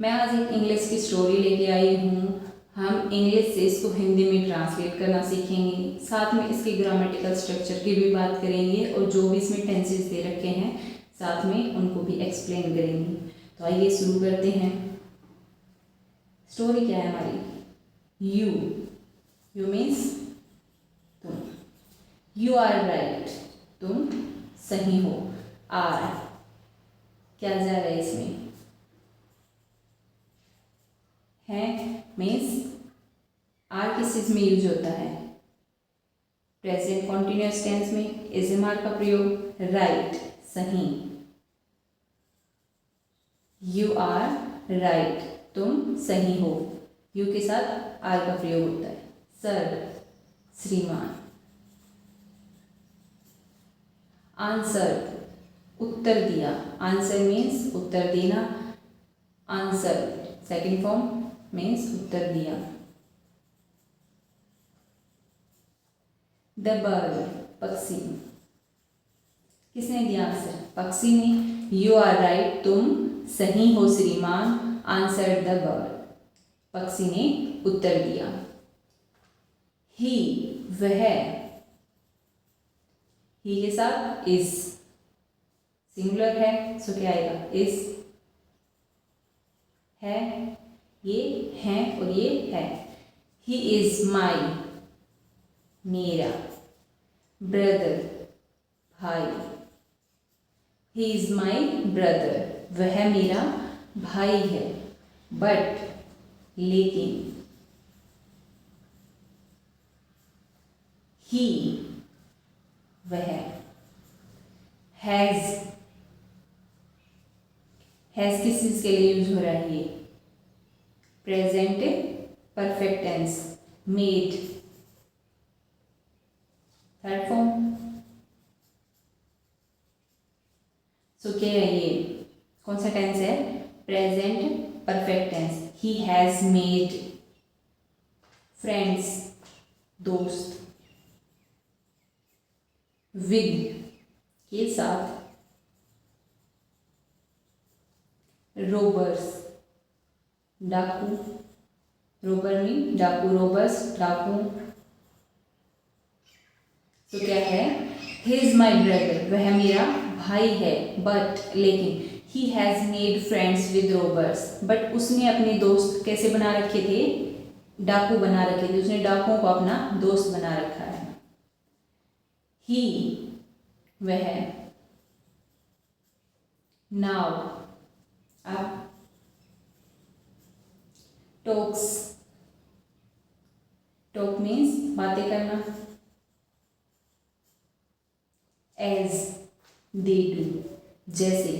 मैं आज एक इंग्लिश की स्टोरी लेके आई हूँ। हम इंग्लिश से इसको हिंदी में ट्रांसलेट करना सीखेंगे, साथ में इसके ग्रामेटिकल स्ट्रक्चर की भी बात करेंगे और जो भी इसमें टेंसेस दे रखे हैं साथ में उनको भी एक्सप्लेन करेंगे। तो आइए शुरू करते हैं। स्टोरी क्या है हमारी? यू मीन्स तुम। यू आर राइट, तुम सही हो। आर क्या जा रहा है इसमें? है मीन्स आर किस चीज में यूज होता है? प्रेजेंट कॉन्टिन्यूअस टेंस में इज एम आर का प्रयोग। राइट सही। यू आर राइट, तुम सही हो। यू के साथ आर का प्रयोग होता है। सर श्रीमान। आंसर उत्तर दिया। आंसर मीन्स उत्तर देना। आंसर सेकेंड फॉर्म मीन्स उत्तर दिया। द बर्ड पक्षी। किसने दिया आंसर? पक्षी ने। यू आर राइट, तुम सही हो श्रीमान। आंसर द बर्ड, पक्षी ने उत्तर दिया। ही वह। ही के साथ इज सिंगुलर है, सो क्या आएगा? इज है, ये है और ये है। ही इज माई मेरा। ब्रदर भाई। ही इज माई ब्रदर, वह मेरा भाई है। बट लेकिन। ही वह। हैज किस चीज के लिए यूज हो रहा है? ये present perfect tense. Made third form. So क्या है ये? कौन सा टेंस है? Present perfect tense. He has made friends दोस्त। विद के साथ। रोबर्स डाकू। रोबर मीन डाकू। रोबर्स डाकू। तो क्या है? ही इज माई ब्रदर, वह मेरा भाई है। बट लेकिन ही has made friends with robbers, but उसने अपने दोस्त कैसे बना रखे थे? डाकू बना रखे थे। उसने डाकुओं को अपना दोस्त बना रखा है। ही वह। नाउ अब। टॉक्स। टॉक मीन्स बातें करना। एज दे डू जैसे।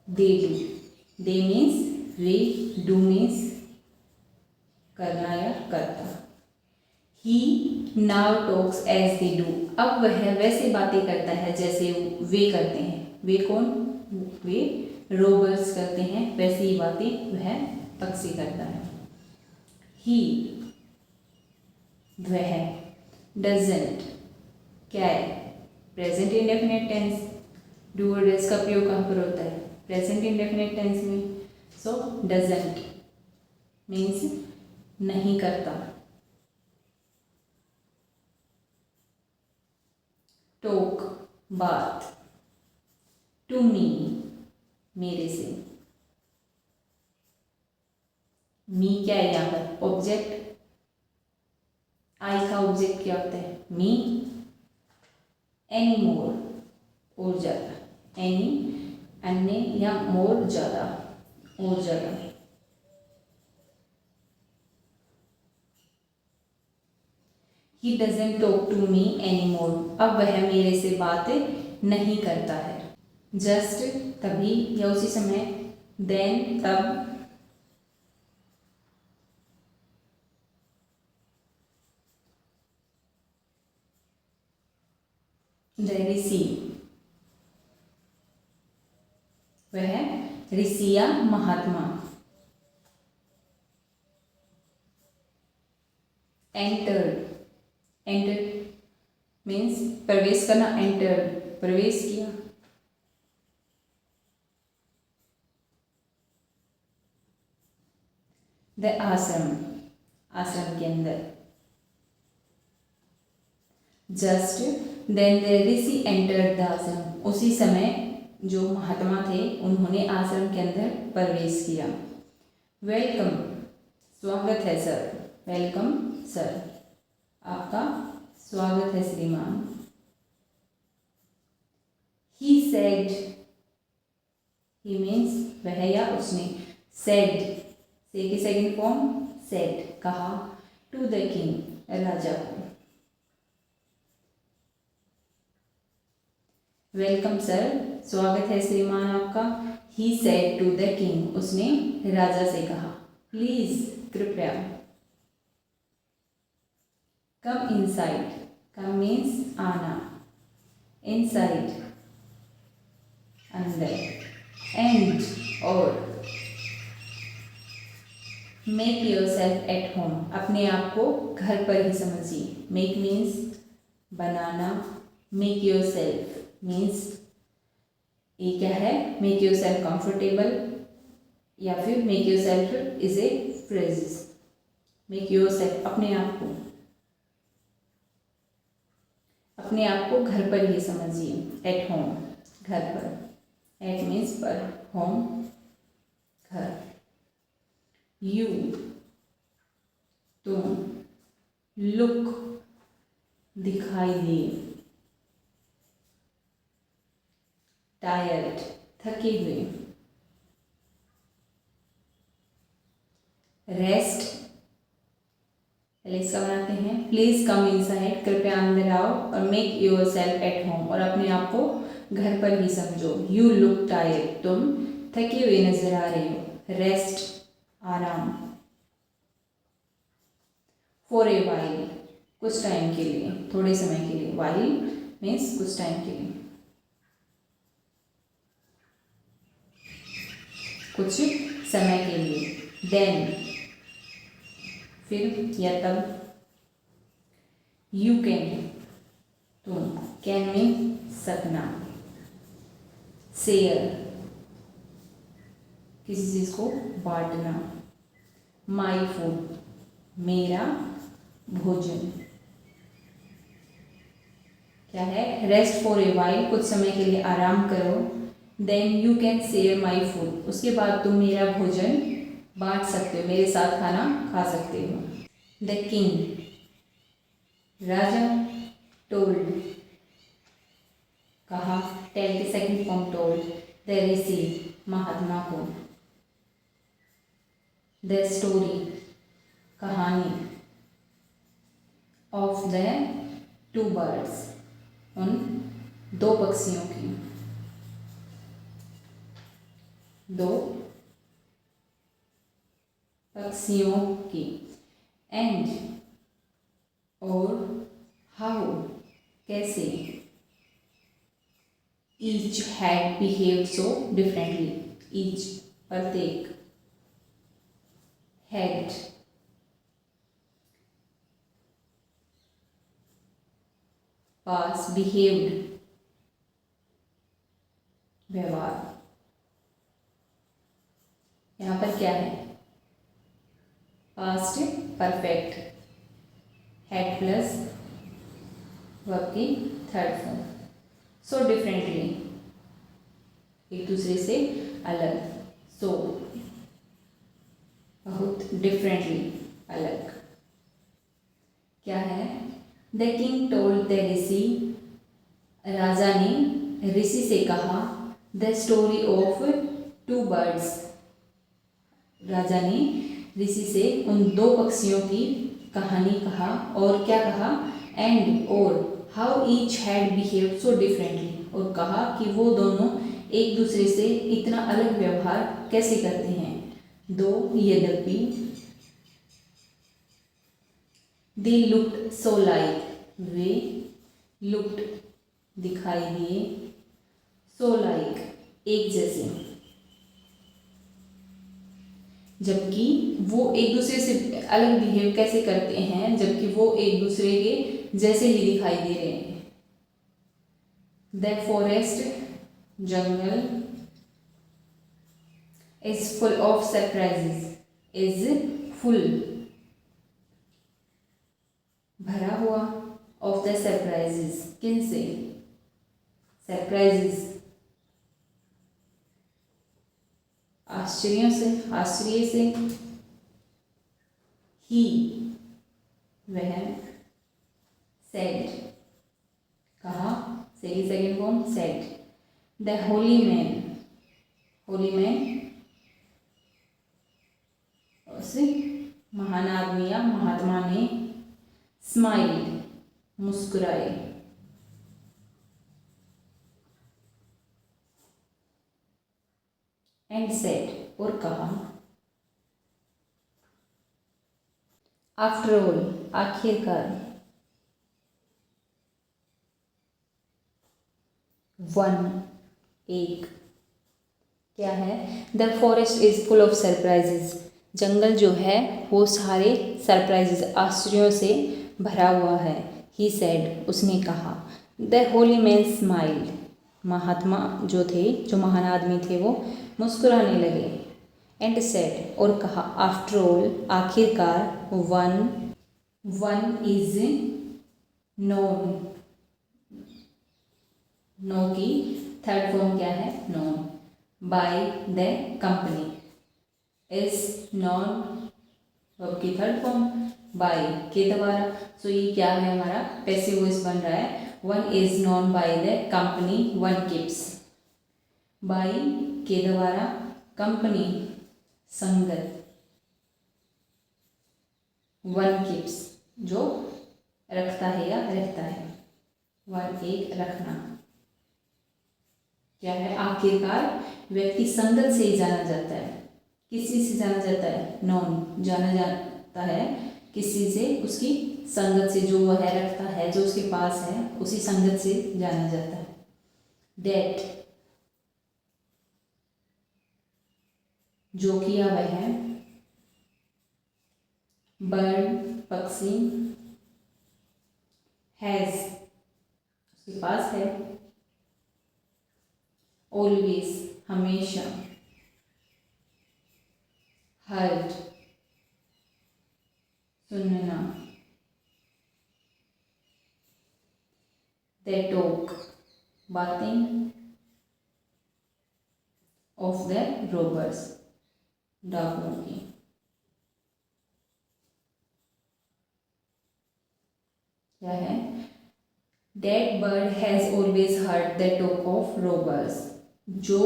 They do. दे मीन्स वे, डू मीन्स करना या करता। He now talks as they do, अब वह वैसे बातें करता है जैसे वे करते हैं। वे कौन? वे रोबर्स करते हैं, वैसे ही बातें वह पक्षी करता है। ही वह। डजंट क्या है? Present indefinite tense. डू और डज का प्रयोग कहाँ पर होता है? प्रेजेंट इंडेफिनिट टेंस में। सो डजंट मीन्स नहीं करता। टॉक बात। टू मी मेरे से। मी क्या है यहाँ पर? ऑब्जेक्ट। आई का ऑब्जेक्ट क्या होता है? मी। एनी मोर और ज्यादा। एनी अन्य या मोर ज्यादा और ज्यादा। He doesn't talk to me any more, अब वह मेरे से बात नहीं करता है। जस्ट तभी या उसी समय। देन तब। ऋषि वह ऋषि या महात्मा। एंटर्ड। एंटर्ड मीन्स प्रवेश करना। एंटर्ड प्रवेश किया। द आश्रम, आश्रम के अंदर। Just then the rishi entered the ashram, उसी समय जो महात्मा थे उन्होंने आश्रम के अंदर प्रवेश किया। वेलकम, स्वागत है सर, वेलकम सर, आपका स्वागत है श्रीमान। ही सेड, ही मीन्स वह या उसने, सेड से की सेकंड फॉर्म सेड, कहा, टू द किंग, राजा को। वेलकम सर, स्वागत है श्रीमान आपका। He said to the king, उसने राजा से कहा। प्लीज, कृपया। कम इनसाइड, कम मीन्स आना, इनसाइड अंदर, एंड और, make yourself at home, अपने आप को घर पर ही समझिए। मेक मीन्स बनाना, मेक योर सेल्फ मीन्स ये क्या है, मेक योर सेल्फ कंफर्टेबल, या फिर make your self is a phrase. Make your self, अपने आप को, अपने आप को घर पर ही समझिए। एट होम, घर पर, एट मीन्स पर, होम घर। यू, तुम, लुक, दिखाई दे, टायर्ड, थके हुए, रेस्ट, पहले इसका बनाते हैं। प्लीज कम इनसाइड, कृपया अंदर आओ, और make yourself at home, और अपने आप को घर पर ही समझो। यू लुक टायर्ड, तुम थके हुए नजर आ रहे हो। रेस्ट, आराम। फॉर ए वाइल, कुछ टाइम के लिए, थोड़े समय के लिए। वाइल मीन्स कुछ टाइम के लिए, कुछ समय के लिए। देन, फिर या तब। यू कैन, तुम, कैन मीन सकना। शेयर, किसी चीज को बांटना। माई फूड, मेरा भोजन। क्या है, रेस्ट फॉर ए वाइल, कुछ समय के लिए आराम करो। Then you can share my food, उसके बाद तुम मेरा भोजन बांट सकते हो, मेरे साथ खाना खा सकते हो। द किंग, राजा, टोल्ड, कहा, टेल की सेकंड फॉर्म टोल्ड। द ऋषि, महात्मा को। द स्टोरी, कहानी। ऑफ द टू बर्ड्स, उन दो पक्षियों की, दो पक्षियों की। एंड, और, हाउ, कैसे। Each had behaved so differently, each प्रत्येक, हैड पास, बिहेव्ड व्यवहार। यहां पर क्या है, past perfect, had plus verb की थर्ड फॉर्म। सो डिफरेंटली, एक दूसरे से अलग। सो बहुत, डिफरेंटली अलग। क्या है, the king told the rishi, राजा ने ऋषि से कहा। The story of two birds, राजा ने ऋषि से उन दो पक्षियों की कहानी कहा। और क्या कहा, एंड और, how each had behaved so differently, और कहा कि वो दोनों एक दूसरे से इतना अलग व्यवहार कैसे करते हैं। दो, यद्यपि। They looked so like, way looked दिखाई दिए, सो लाइक एक जैसे, जबकि वो एक दूसरे से अलग बिहेव कैसे करते हैं, जबकि वो एक दूसरे के जैसे ही दिखाई दे रहे हैं। The forest, jungle, is full of surprises, is full, भरा हुआ, ऑफ द सरप्राइजेस, किन से, सरप्राइजेस आश्चर्यों से, आश्चर्य से, ही वह, सेड कहा, second form said, the Holi man, Holi man उसे महान आदमी या महात्मा ने, स्माइल्ड मुस्कुराए, एंड सेड और कहा, आफ्टर ऑल आखिरकार, वन एक, क्या है, the forest is full of surprises, जंगल जो है वो सारे सरप्राइजेज आश्चर्यों से भरा हुआ है, ही सेड उसने कहा, द होली मैन स्माइल्ड, महात्मा जो थे, जो महान आदमी थे वो मुस्कुराने लगे, एंड सेड और कहा, आफ्टर ऑल आखिरकार, वन इज नोन, नो की थर्ड फॉर्म क्या है, known, bye the company, is non verb की थर्ड फॉर्म, बाय के द्वारा, सो ये क्या है हमारा पैसिव वॉइस बन रहा है, one is known by the company one keeps, by के द्वारा, कंपनी संगत, वन कीप्स जो रखता है या रहता है, वन एक रखना, क्या है, आखिरकार व्यक्ति संगत से ही जाना जाता है, किसी से जाना जाता है, नॉन जाना जाता है, किसी से उसकी संगत से, जो वह रखता है, जो उसके पास है, उसी संगत से जाना जाता है, डेट जो किया वह है, बर्ड पक्षी, हैज उसके पास है, ऑलवेज हमेशा, हर्ड सुनना, दे टॉक बातें, ऑफ द रोबर्स डाकुओं की, क्या है, that bird has always heard the talk of robbers, जो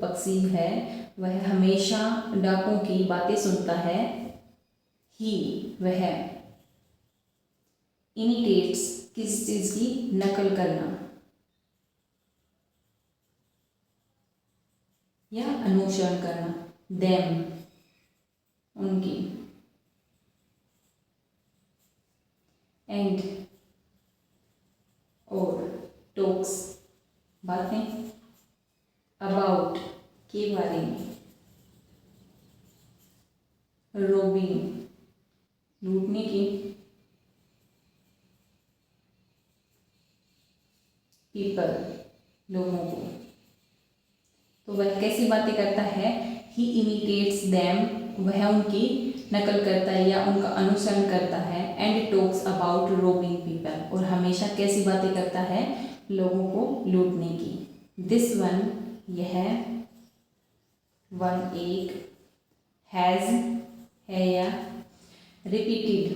पक्षी है वह हमेशा डाकुओं की बातें सुनता है, ही वह, इमिटेट्स किस चीज की, नकल करना या अनुसरण करना, देम उनकी, एंड और, टॉक्स बातें, अबाउट के बारे में, रोबिंग लूटने की, पीपल लोगों को, तो वह कैसी बातें करता है, ही इमिटेट्स देम वह उनकी नकल करता है या उनका अनुसरण करता है, and talks about robin people और हमेशा कैसी बातें करता है, लोगों को लूटने की, दिस वन यह, वन एक, हैज़ है या, रिपीटेड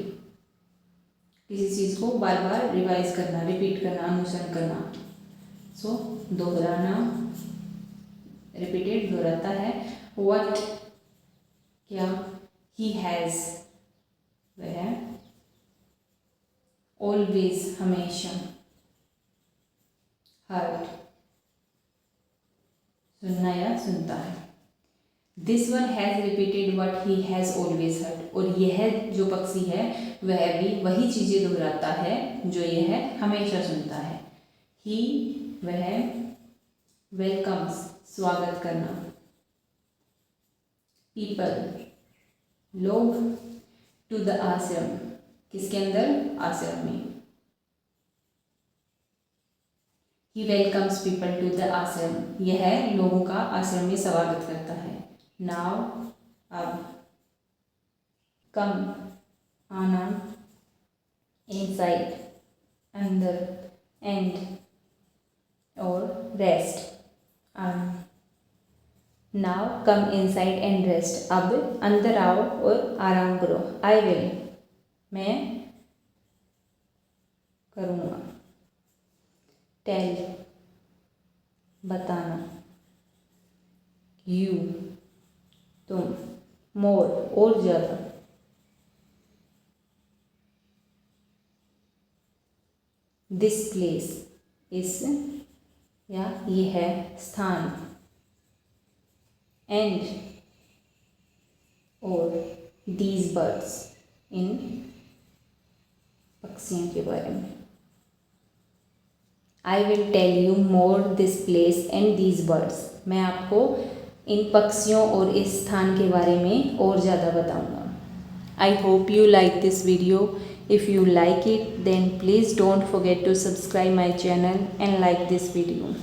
किसी चीज़ को बार बार रिवाइज करना, रिपीट करना, अनुसरण करना, सो दोहराना, रिपीटेड दोहराता है, व्हाट क्या, ही हैज़ वह, ऑलवेज हमेशा, हर्ड सुनना या सुनता है, this one has repeated what he has always heard और यह जो पक्षी है वह भी वही चीज़ें दोहराता है जो यह हमेशा सुनता है, ही वह, वेलकम्स स्वागत करना, पीपल लोग, टू द आश्रम किसके अंदर, आश्रम में, ही वेलकम्स पीपल टू द आश्रम यह लोगों का आश्रम में स्वागत करता है, नाउ अब, कम, आना, इनसाइड, अंदर, एंड और रेस्ट, आराम। Now come inside and rest, अब अंदर आओ और आराम करो। आई विल, मैं करूँगा। टेल, बताना। यू, तुम। मोर, और ज़्यादा। दिस प्लेस, इस या ये है स्थान। एंड और दीज बर्ड्स, इन पक्षियों के बारे में। I will tell you more this place and these birds, मैं आपको इन पक्षियों और इस स्थान के बारे में और ज़्यादा बताऊंगा। I hope you like this video. If you like it, then please don't forget to subscribe my channel and like this video.